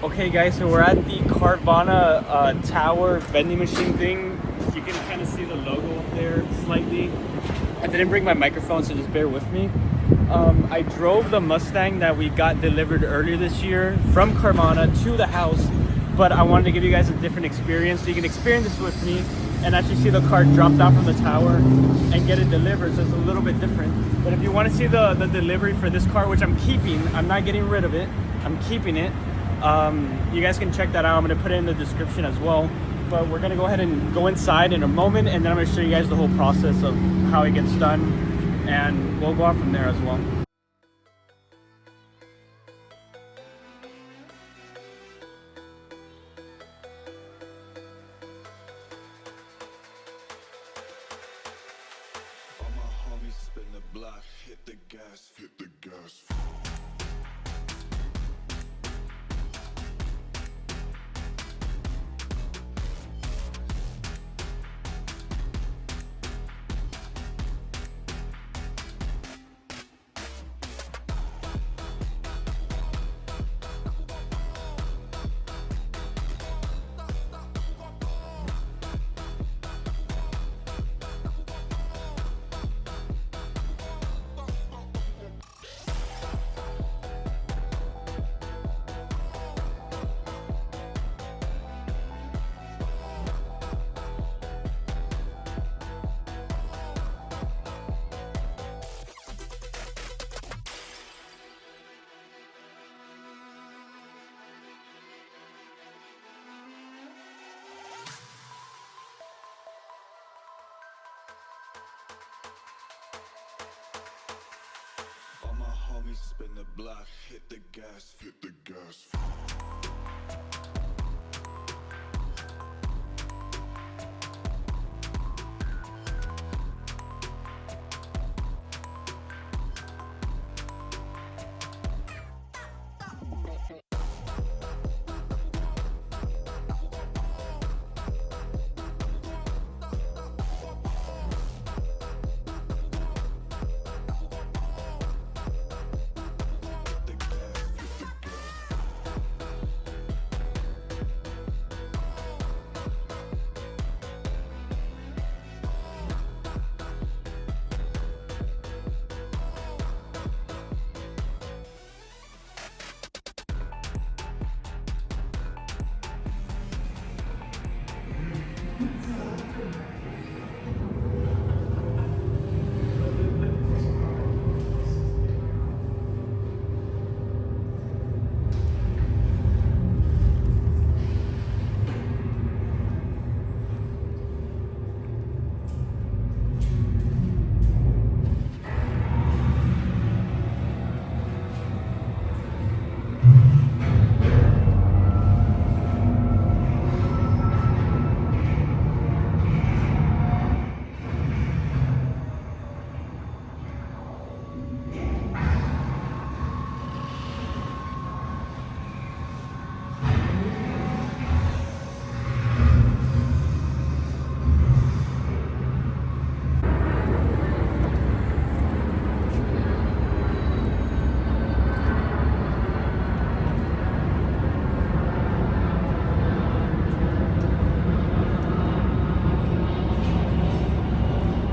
Okay guys, so we're at the Carvana tower vending machine thing. You can kind of see the logo up there slightly. I didn't bring my microphone, so just bear with me. I drove the Mustang that we got delivered earlier this year from Carvana to the house, but I wanted to give you guys a different experience so you can experience this with me and actually see the car drop down from the tower and get it delivered, so it's a little bit different. But if you want to see the delivery for this car, which I'm keeping, I'm not getting rid of it, I'm keeping it. You guys can check that out. I'm going to put it in the description as well. But we're going to go ahead and go inside in a moment, and then I'm going to show you guys the whole process of how it gets done, and we'll go out from there as well. All my homies spin the block, hit the gas, hit the gas. All my homies spin the block, hit the gas, hit the gas.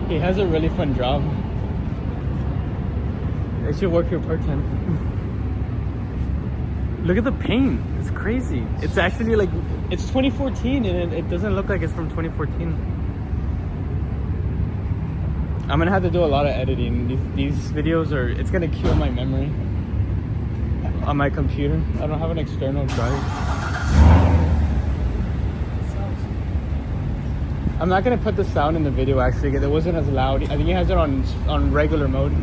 He has a really fun job. I should work here part-time. Look at the paint. It's crazy. It's actually like, it's 2014 and it doesn't look like it's from 2014. I'm gonna have to do a lot of editing. These videos are, it's gonna kill my memory on my computer. I don't have an external drive. I'm not gonna put the sound in the video actually because it wasn't as loud. I think he has it on regular mode.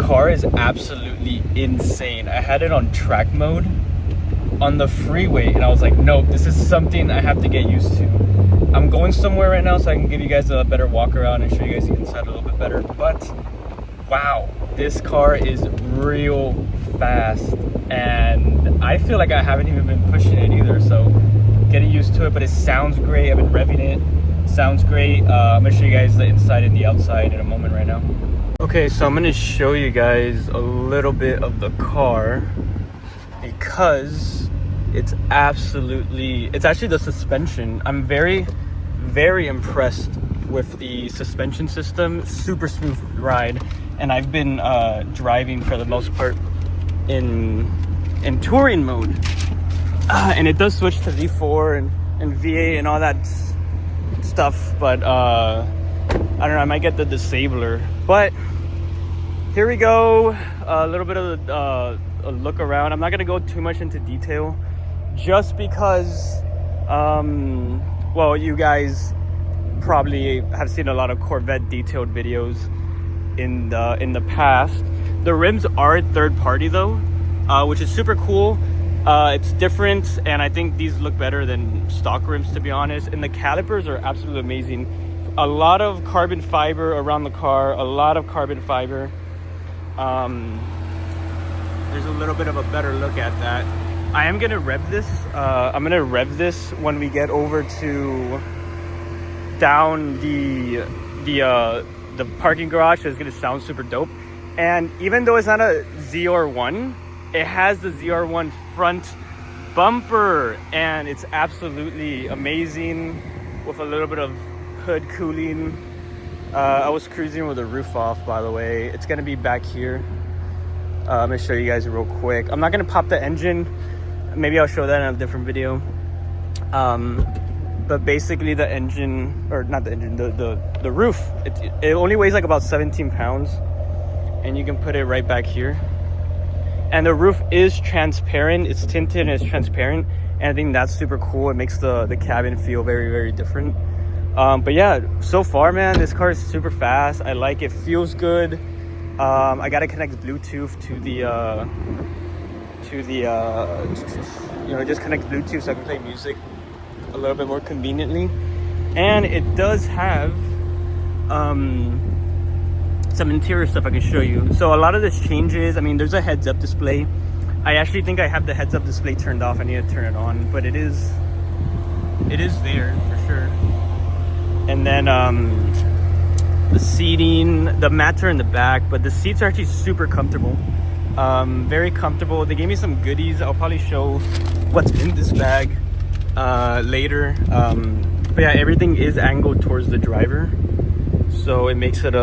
car is absolutely insane. I had it on track mode on the freeway, and I was like, nope, this is something I have to get used to. I'm going somewhere right now so I can give you guys a better walk around and show you guys the inside a little bit better. But wow, this car is real fast, and I feel like I haven't even been pushing it either, so getting used to it. But it sounds great. I've been revving it. Sounds great. I'm gonna show you guys the inside and the outside in a moment right now. Okay, so I'm gonna show you guys a little bit of the car because it's actually the suspension. I'm very impressed with the suspension system. Super smooth ride, and I've been driving for the most part in touring mode, and it does switch to V4 and V8 and all that stuff, but I don't know, I might get the disabler. But here we go, a little bit of a look around. I'm not gonna go too much into detail just because well, you guys probably have seen a lot of Corvette detailed videos in the past. The rims are third party though, which is super cool. It's different, and I think these look better than stock rims, to be honest. And the calipers are absolutely amazing. A lot of carbon fiber around the car, a lot of carbon fiber. There's a little bit of a better look at that. I am gonna rev this. I'm gonna rev this when we get over to down the parking garage. So it's gonna sound super dope. And even though it's not a ZR1, it has the ZR1 front bumper, and it's absolutely amazing with a little bit of hood cooling. I was cruising with the roof off, by the way. It's gonna be back here. I'm gonna show you guys real quick. I'm not gonna pop the engine. Maybe I'll show that in a different video. But basically the engine, or not the engine, the roof, it only weighs like about 17 pounds, and you can put it right back here. And the roof is transparent. It's tinted and it's transparent, and I think that's super cool. It makes the cabin feel very different. But yeah, so far, man, this car is super fast. I like it. Feels good. I gotta connect Bluetooth to the just connect Bluetooth so I can play music a little bit more conveniently. And it does have some interior stuff I can show you. So a lot of this changes. I mean, there's a heads-up display. I actually think I have the heads-up display turned off. I need to turn it on, but it is there for sure. And then the seating, the mats are in the back, but the seats are actually super comfortable. Very comfortable. They gave me some goodies. I'll probably show what's in this bag later. But yeah, everything is angled towards the driver, so it makes it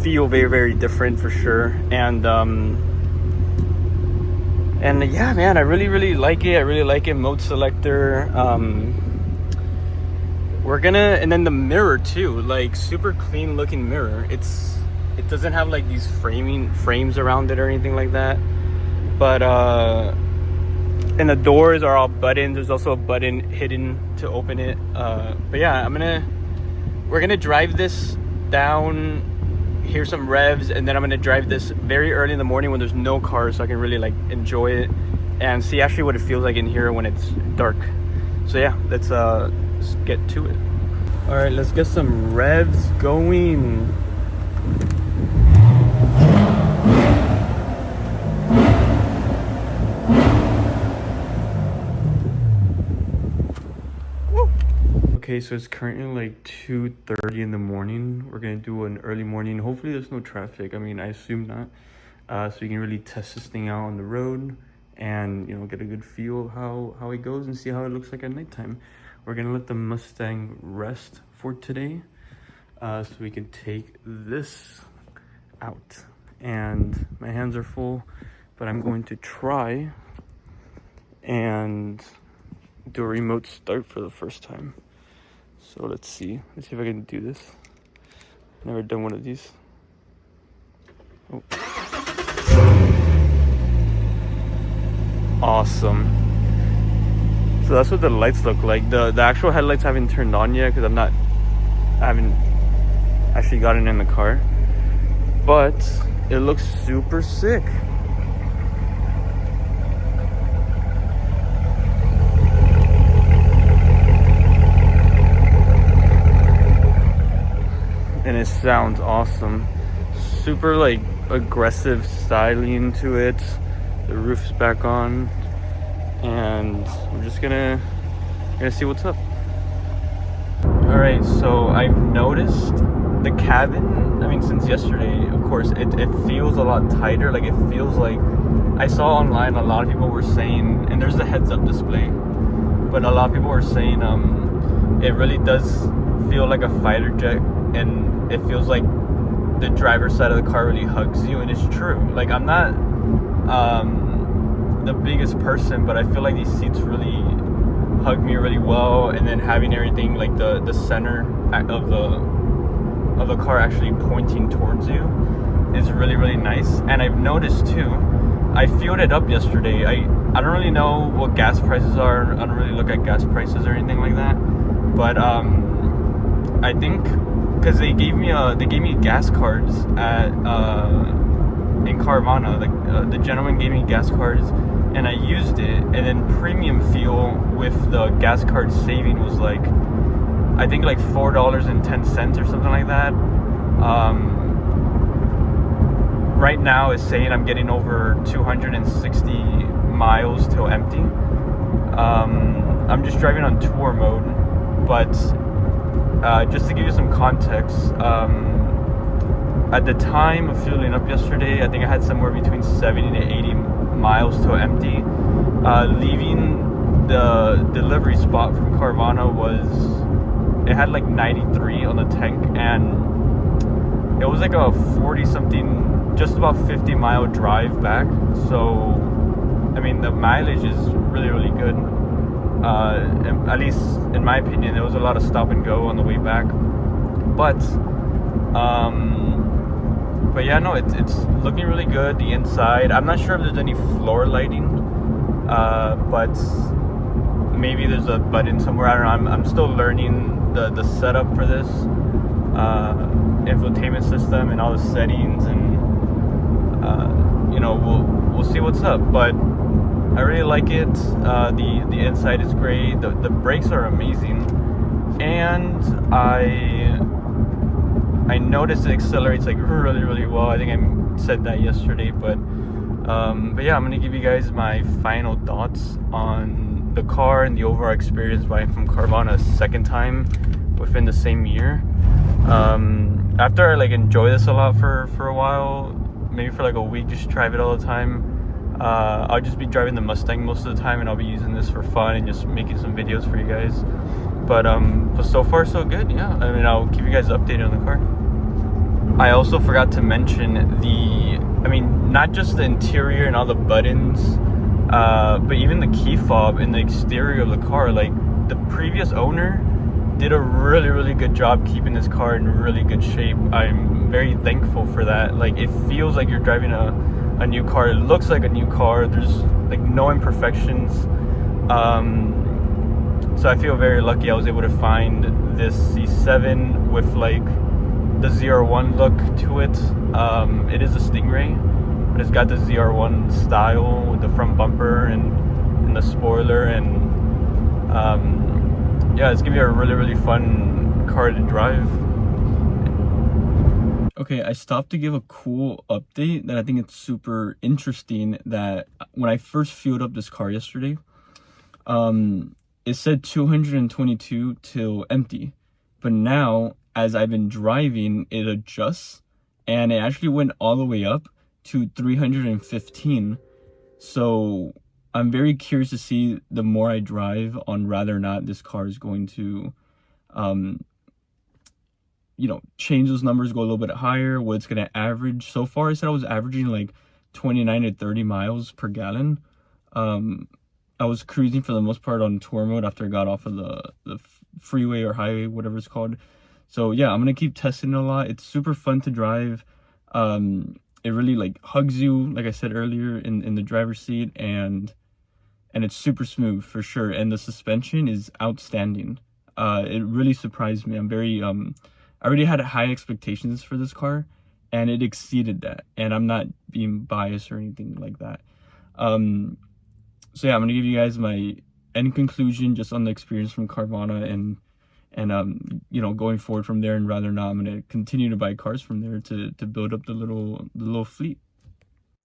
feel very different for sure. And yeah, man, I really like it. I really like it. Mode selector. And then the mirror too, like super clean looking mirror. It doesn't have like these frames around it or anything like that. But and the doors are all buttons. There's also a button hidden to open it. But yeah, we're gonna drive this down, hear some revs, and then I'm gonna drive this very early in the morning when there's no cars, so I can really like enjoy it and see actually what it feels like in here when it's dark. So yeah, let's get to it. All right, let's get some revs going. Okay, so it's currently like 2:30 in the morning. We're gonna do an early morning. Hopefully there's no traffic. I mean, I assume not. So you can really test this thing out on the road and, you know, get a good feel of how it goes and see how it looks like at nighttime. We're gonna let the Mustang rest for today, so we can take this out. And my hands are full, but I'm going to try and do a remote start for the first time. So let's see if I can do this. Never done one of these. Oh. Awesome. So that's what the lights look like. The actual headlights haven't turned on yet because I haven't actually gotten in the car. but it looks super sick. And it sounds awesome. Super like aggressive styling to it. The roof's back on, and we're just gonna see what's up. All right, so I've noticed the cabin, I mean, since yesterday, of course, it feels a lot tighter. Like, it feels like, I saw online a lot of people were saying, and there's the heads-up display, but a lot of people were saying it really does feel like a fighter jet, and it feels like the driver's side of the car really hugs you, and it's true. Like, I'm not the biggest person, but I feel like these seats really hug me really well, and then having everything like the center of the car actually pointing towards you is really, really nice. And I've noticed too, I fueled it up yesterday. I don't really know what gas prices are. I don't really look at gas prices or anything like that, but I think because they gave me gas cards at in Carvana. Like the gentleman gave me gas cards, and I used it, and then premium fuel with the gas card saving was like, I think like $4.10 or something like that. Right now it's saying I'm getting over 260 miles till empty. I'm just driving on tour mode, but just to give you some context, at the time of fueling up yesterday, I think I had somewhere between 70 to 80 miles till empty. Leaving the delivery spot from Carvana it had like 93 on the tank, and it was like a 40 something, just about 50 mile drive back. So I mean, the mileage is really, really good. At least in my opinion, there was a lot of stop and go on the way back, but yeah, no, it's looking really good. The inside, I'm not sure if there's any floor lighting, but maybe there's a button somewhere. I don't know. I'm still learning the setup for this infotainment system and all the settings, and we'll see what's up. But I really like it. The inside is great. The brakes are amazing, and I noticed it accelerates like really, really well. I think I said that yesterday, but yeah, I'm gonna give you guys my final thoughts on the car and the overall experience buying from Carvana a second time within the same year. After I like enjoy this a lot for a while, maybe for like a week, just drive it all the time. I'll just be driving the Mustang most of the time, and I'll be using this for fun and just making some videos for you guys. But so far so good. Yeah, I mean, I'll keep you guys updated on the car. I also forgot to mention not just the interior and all the buttons, but even the key fob and the exterior of the car. Like, the previous owner did a really, really good job keeping this car in really good shape. I'm very thankful for that. Like, it feels like you're driving a new car. It looks like a new car. There's like no imperfections. So I feel very lucky I was able to find this C7 with like the ZR1 look to it. It is a Stingray, but it's got the ZR1 style with the front bumper and the spoiler, and yeah, it's gonna be a really, really fun car to drive. Okay, I stopped to give a cool update that I think it's super interesting. That when I first fueled up this car yesterday, it said 222 till empty, but now as I've been driving, it adjusts, and it actually went all the way up to 315. So I'm very curious to see, the more I drive, on whether or not this car is going to change those numbers, go a little bit higher, what it's going to average. So far, I said I was averaging like 29 to 30 miles per gallon. I was cruising for the most part on tour mode after I got off of the freeway or highway, whatever it's called. So yeah, I'm going to keep testing it a lot. It's super fun to drive. It really like hugs you, like I said earlier, in the driver's seat, and it's super smooth for sure. And the suspension is outstanding. It really surprised me. I'm very, I already had high expectations for this car, and it exceeded that. And I'm not being biased or anything like that. Um, so yeah, I'm gonna give you guys my end conclusion just on the experience from Carvana, and you know, going forward from there. And rather not, I'm gonna continue to buy cars from there to build up the little fleet.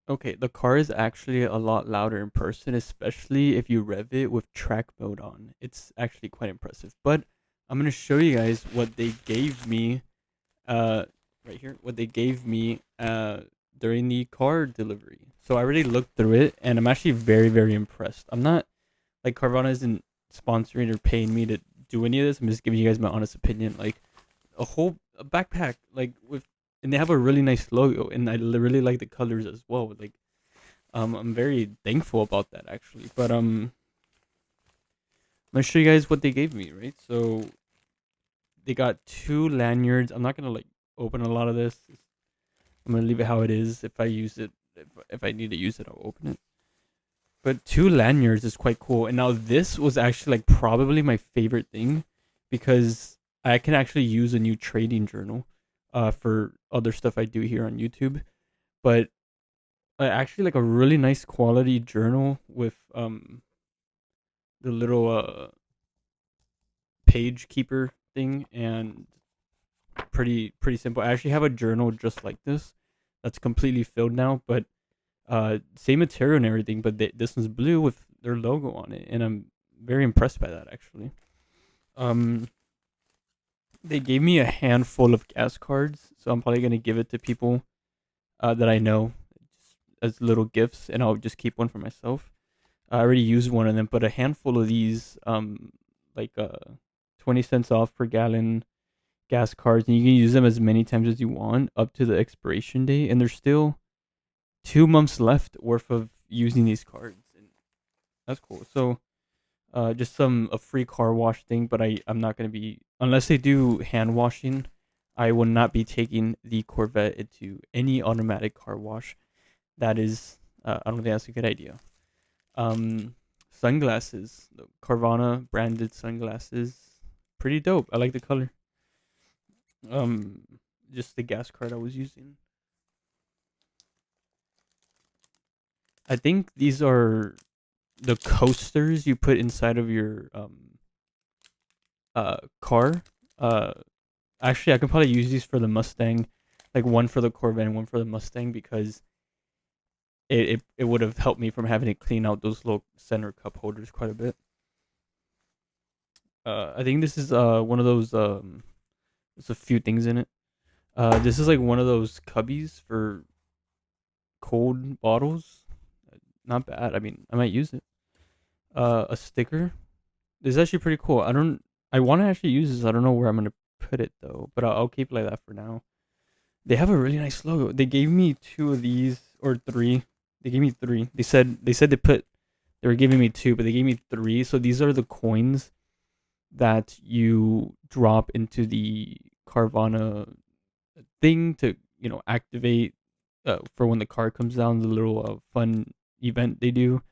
Okay, the car is actually a lot louder in person, especially if you rev it with track mode on. It's actually quite impressive. But I'm gonna show you guys what they gave me, uh, right here, what they gave me, during the car delivery. So I already looked through it, and I'm actually very, very impressed. I'm not like, Carvana isn't sponsoring or paying me to do any of this. I'm just giving you guys my honest opinion. Like, a backpack, like, with, and they have a really nice logo, and I really like the colors as well. Like, I'm very thankful about that actually. But I'm gonna show you guys what they gave me, right? So they got 2 lanyards. I'm not gonna like open a lot of this. I'm gonna leave it how it is. If I use it, if I need to use it, I'll open it. But 2 lanyards is quite cool. And now this was actually like probably my favorite thing, because I can actually use a new trading journal for other stuff I do here on YouTube. But actually like a really nice quality journal with the little page keeper thing, and pretty simple. I actually have a journal just like this that's completely filled now, but same material and everything, but this one's blue with their logo on it, and I'm very impressed by that actually. Um, they gave me a handful of gas cards, so I'm probably gonna give it to people that I know, just as little gifts, and I'll just keep one for myself. I already used one of them, but a handful of these, like 20 cents off per gallon gas cards, and you can use them as many times as you want up to the expiration date, and there's still 2 months left worth of using these cards, and that's cool. So just a free car wash thing, but I'm not gonna be, unless they do hand washing. I will not be taking the Corvette into any automatic car wash. That is, I don't think that's a good idea. Um, Sunglasses, the Carvana branded sunglasses, pretty dope. I like the color. Um, just the gas card I was using. I think these are the coasters you put inside of your car. Uh, Actually, I could probably use these for the Mustang, like one for the Corvette and one for the Mustang, because it would have helped me from having to clean out those little center cup holders quite a bit. I think this is one of those there's a few things in it. This is like one of those cubbies for cold bottles. Not bad. I mean, I might use it. A sticker. This is actually pretty cool. I want to actually use this. I don't know where I'm gonna put it though, but I'll keep it like that for now. They have a really nice logo. They gave me 2 of these, or 3. They gave me 3. They were giving me 2, but they gave me 3. So these are the coins that you drop into the Carvana thing to, activate for when the car comes down. The little fun event they do.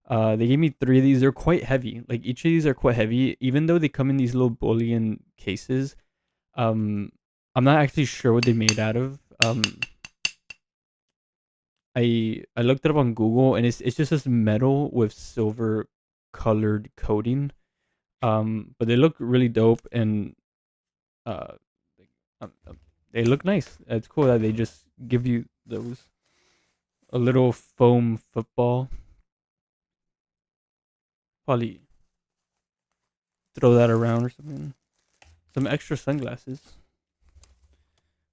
They gave me 3 of these. They're quite heavy. Like, each of these are quite heavy, even though they come in these little bullion cases. Um, I'm not actually sure what they made out of. I looked it up on Google, and it's just this metal with silver colored coating. But they look really dope, and uh, like, they look nice. It's cool that they just give you those, a little foam football. Probably throw that around or something. Some extra sunglasses.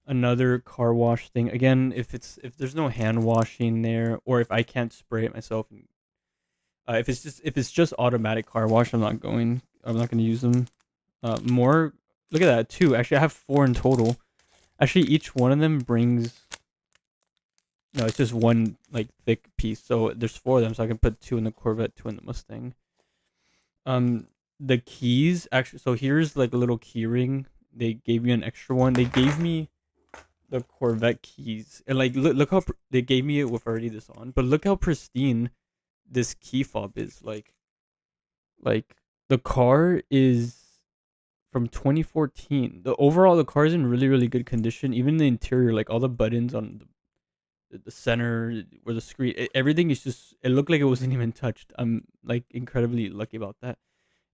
Another car wash thing. Again, if there's no hand washing there, or if I can't spray it myself, if it's just automatic car wash, I'm not gonna use them. More. Look at that, 2. Actually, I have 4 in total. Actually, each one of them brings. No, it's just one like thick piece. So there's 4 of them, so I can put 2 in the Corvette, 2 in the Mustang. Um, the keys actually. So here's like a little key ring. They gave me an extra one. They gave me the Corvette keys, and like look how they gave me it with already this on, but look how pristine this key fob is. Like the car is from 2014. The car is in really really good condition. Even the interior, like all the buttons on the center where the screen, everything is just. It looked like it wasn't even touched. I'm like incredibly lucky about that.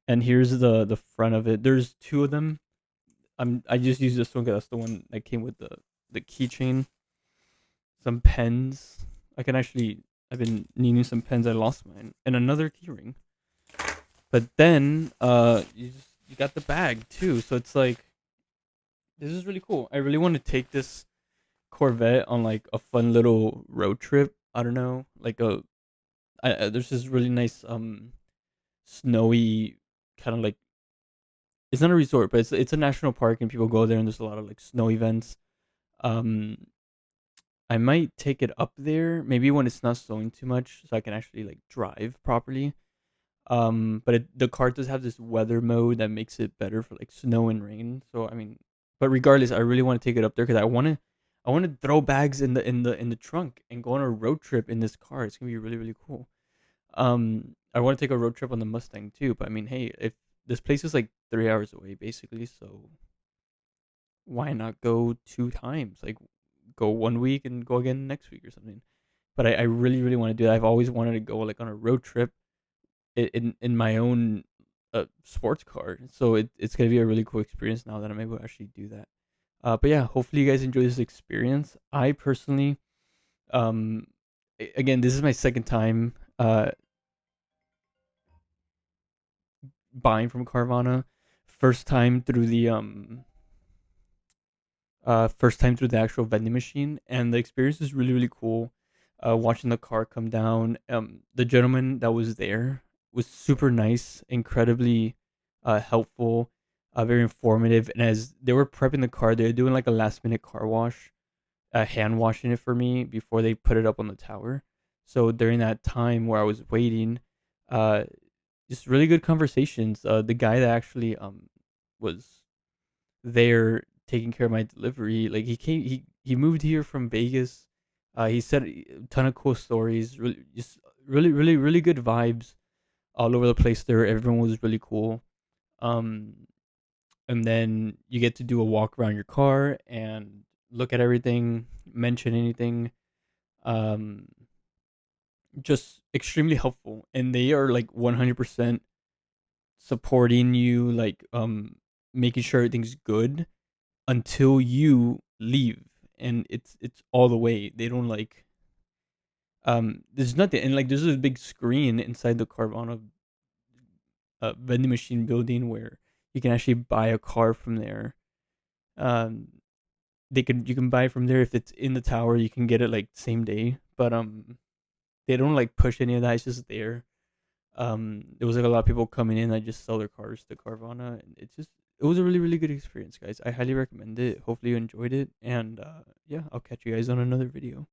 And here's the front of it. There's two of them. I just used this one because that's the one that came with the keychain. Some pens. I can actually. I've been needing some pens. I lost mine and another keyring. But then you got the bag too. So it's like this is really cool. I really want to take this Corvette on like a fun little road trip. I don't know, like there's this really nice snowy kind of like it's not a resort, but it's a national park and people go there and there's a lot of like snow events. Um, I might take it up there maybe when it's not snowing too much, so I can actually like drive properly. But the car does have this weather mode that makes it better for like snow and rain. So I mean, but regardless, I really want to take it up there because I want to throw bags in the trunk and go on a road trip in this car. It's gonna be really really cool. I want to take a road trip on the Mustang too. But I mean, hey, if this place is like 3 hours away basically, so why not go two times? Like go 1 week and go again next week or something. But I really really want to do that. I've always wanted to go like on a road trip in my own sports car. So it's gonna be a really cool experience now that I'm able to actually do that. But yeah, hopefully you guys enjoy this experience. I personally, um, again, this is my second time buying from Carvana. First time through the first time through the actual vending machine, and the experience is really really cool. Watching the car come down. The gentleman that was there was super nice, incredibly helpful, very informative. And as they were prepping the car, they were doing like a last minute car wash, hand washing it for me before they put it up on the tower. So during that time where I was waiting, uh, just really good conversations. The guy that actually was there taking care of my delivery. Like he moved here from Vegas. He said a ton of cool stories. Really, just really good vibes all over the place. There, everyone was really cool. Um, and then you get to do a walk around your car and look at everything, mention anything. Um, just extremely helpful, and they are like 100% supporting you, like making sure everything's good until you leave, and it's all the way. They don't like there's nothing, and like there's this big screen inside the Carvana vending machine building where you can actually buy a car from there. Um, you can buy from there if it's in the tower. You can get it like same day, but they don't like push any of that. It's just there. There was like a lot of people coming in that just sell their cars to Carvana, and it was a really really good experience, guys. I highly recommend it. Hopefully you enjoyed it, and yeah, I'll catch you guys on another video.